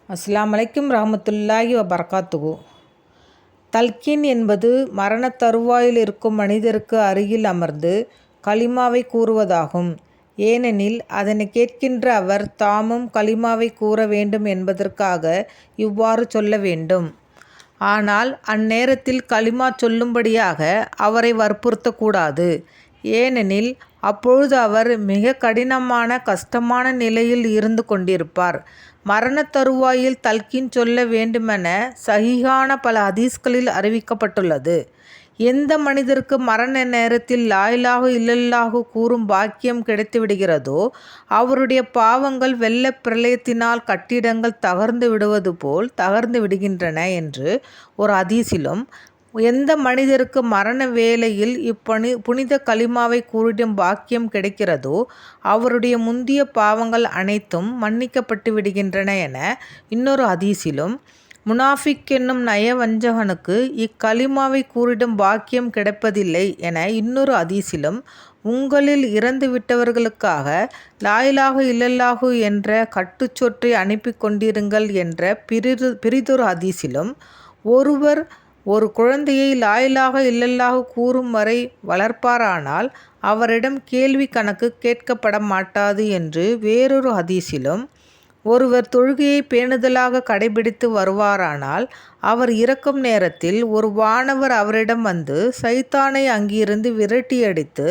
அஸ்ஸலாமு அலைக்கும் ரஹ்மத்துல்லாஹி வபரகாத்துஹு. தல்கீன் என்பது மரணத் தருவாயில் இருக்கும் மனிதருக்கு அருகில் அமர்ந்து கலிமாவை கூறுவதாகும். ஏனெனில் அதனை கேட்கின்ற அவர் தாமும் கலிமாவை கூற வேண்டும் என்பதற்காக இவ்வாறு சொல்ல வேண்டும். ஆனால் அந்நேரத்தில் கலிமா சொல்லும்படியாக அவரை வற்புறுத்தக்கூடாது. ஏனெனில் அப்பொழுது அவர் மிக கடினமான கஷ்டமான நிலையில் இருந்து கொண்டிருப்பார். மரணத் தருவாயில் தல்கீன் சொல்ல வேண்டுமென சஹீஹான பல ஹதீஸ்களில் அறிவிக்கப்பட்டுள்ளது. எந்த மனிதருக்கு மரண நேரத்தில் லா இலாஹ இல்லல்லாஹு கூறும் பாக்கியம் கிடைத்துவிடுகிறதோ அவருடைய பாவங்கள் வெள்ளப் பிரளயத்தினால் கட்டிடங்கள் தகர்ந்து விடுவது போல் தகர்ந்து விடுகின்றன என்று ஒரு ஹதீஸிலும், எந்த மனிதருக்கு மரண வேளையில் புனித கலிமாவை கூறிடும் பாக்கியம் கிடைக்கிறதோ அவருடைய முந்திய பாவங்கள் அனைத்தும் மன்னிக்கப்பட்டு விடுகின்றன என இன்னொரு ஹதீஸிலும், முனாஃபிக் என்னும் நயவஞ்சகனுக்கு இக்கலிமாவை கூறிடும் பாக்கியம் கிடைப்பதில்லை என இன்னொரு ஹதீஸிலும், உங்களில் இறந்து விட்டவர்களுக்காக லா இலாஹ இல்லல்லாஹு என்ற கட்டுச்சொற்றை அனுப்பி கொண்டிருங்கள் என்ற பிறிதொரு ஹதீஸிலும், ஒருவர் ஒரு குழந்தையை லா இலாஹ இல்லல்லாஹு கூறும் வரை வளர்ப்பாரானால் அவரிடம் கேள்வி கணக்கு கேட்கப்பட மாட்டாது என்று வேறொரு ஹதீஸிலும், ஒருவர் தொழுகையை பேணுதலாக கடைபிடித்து வருவாரானால் அவர் இறக்கும் நேரத்தில் ஒரு வானவர் அவரிடம் வந்து சைத்தானை அங்கிருந்து விரட்டியடித்து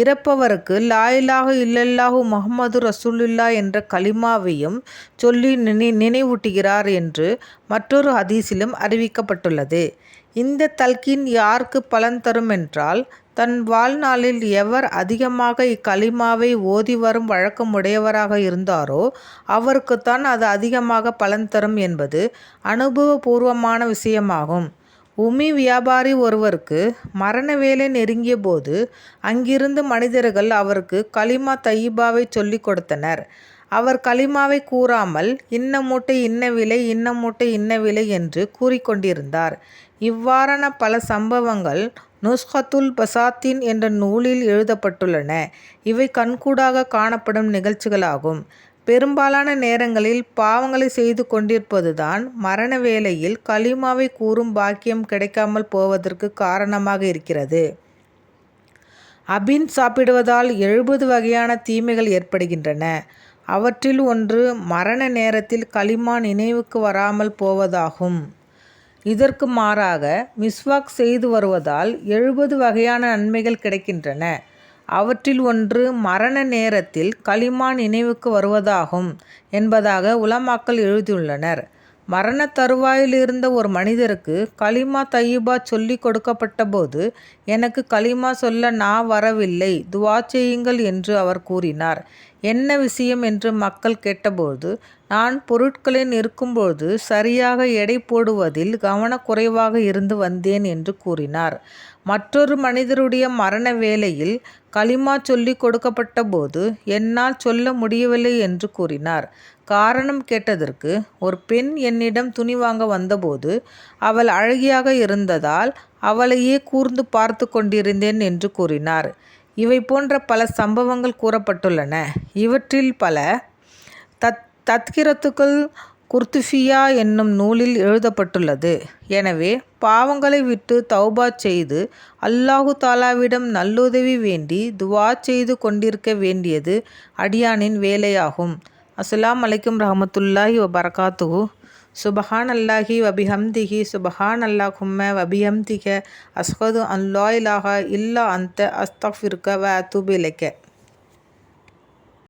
இறப்பவருக்கு லா இலாஹ இல்லல்லாஹு முஹம்மது ரசூலுல்லாஹ் என்ற கலிமாவையும் சொல்லி நினைவூட்டுகிறார் என்று மற்றொரு ஹதீஸிலும் அறிவிக்கப்பட்டுள்ளது. இந்த தல்கீன் யாருக்கு பலன் தரும் என்றால், தன் வாழ்நாளில் எவர் அதிகமாக இக்கலிமாவை ஓதி வரும் வழக்கமுடையவராக இருந்தாரோ அவருக்குத்தான் அது அதிகமாக பலன் தரும் என்பது அனுபவபூர்வமான விஷயமாகும். உமி வியாபாரி ஒருவருக்கு மரண வேலை நெருங்கிய போது அங்கிருந்து மனிதர்கள் அவருக்கு கலிமா தையிபாவை சொல்லிக் கொடுத்தனர். அவர் கலிமாவை கூறாமல் இன்ன மூட்டை இன்ன விலை இன்ன மூட்டை இன்ன விலை என்று கூறிக்கொண்டிருந்தார். இவ்வாறான பல சம்பவங்கள் நுஸ்ஹத்துல் பசாத்தீன் என்ற நூலில் எழுதப்பட்டுள்ளன. இவை கண்கூடாக காணப்படும் நிகழ்ச்சிகளாகும். பெரும்பாலான நேரங்களில் பாவங்களை செய்து கொண்டிருப்பதுதான் மரண வேளையில் கலிமாவை கூறும் பாக்கியம் கிடைக்காமல் போவதற்கு காரணமாக இருக்கிறது. அபின் சாப்பிடுவதால் 70 வகையான தீமைகள் ஏற்படுகின்றன. அவற்றில் ஒன்று மரண நேரத்தில் கலிமா நினைவுக்கு வராமல் போவதாகும். இதற்கு மாறாக மிஸ்வாக் செய்து வருவதால் 70 வகையான நன்மைகள் கிடைக்கின்றன. அவற்றில் ஒன்று மரண நேரத்தில் கலிமா நினைவுக்கு வருவதாகும் என்பதாக உலமாக்கள் எழுதியுள்ளனர். மரண தருவாயில் இருந்த ஒரு மனிதருக்கு கலிமா தையிபா சொல்லி கொடுக்கப்பட்ட போது, எனக்கு கலிமா சொல்ல வரவில்லை, துவா செய்யுங்கள் என்று அவர் கூறினார். என்ன விஷயம் என்று மக்கள் கேட்டபோது, நான் பொருட்களில் இருக்கும்போது சரியாக எடை போடுவதில் கவனக்குறைவாக இருந்து வந்தேன் என்று கூறினார். மற்றொரு மனிதருடைய மரண வேளையில் கலிமா சொல்லி கொடுக்கப்பட்ட போது என்னால் சொல்ல முடியவில்லை என்று கூறினார். காரணம் கேட்டதற்கு, ஒரு பெண் என்னிடம் துணி வாங்க வந்தபோது அவள் அழகியாக இருந்ததால் அவளையே கூர்ந்து பார்த்து கொண்டிருந்தேன் என்று கூறினார். இவை போன்ற பல சம்பவங்கள் கூறப்பட்டுள்ளன. இவற்றில் பல தத்கிரத்துல் குர்துபியா என்னும் நூலில் எழுதப்பட்டுள்ளது. எனவே பாவங்களை விட்டு தௌபா செய்து அல்லாஹு தாலாவிடம் நல்லுதவி வேண்டி துவா செய்து கொண்டிருக்க வேண்டியது அடியானின் வேலையாகும். அஸ்ஸலாமு அலைக்கும் ரஹ்மத்துல்லாஹி வபரகாத்துஹு. சுபஹானல்லாஹி வபிஹம்திஹி சுபஹானல்லாஹும்ம வபிஹம்திக அஷ்ஹது அன் லா இலாஹா இல்லா அன்த அஸ்தக்ஃபிருக வ அத்தூபு இலைக்க.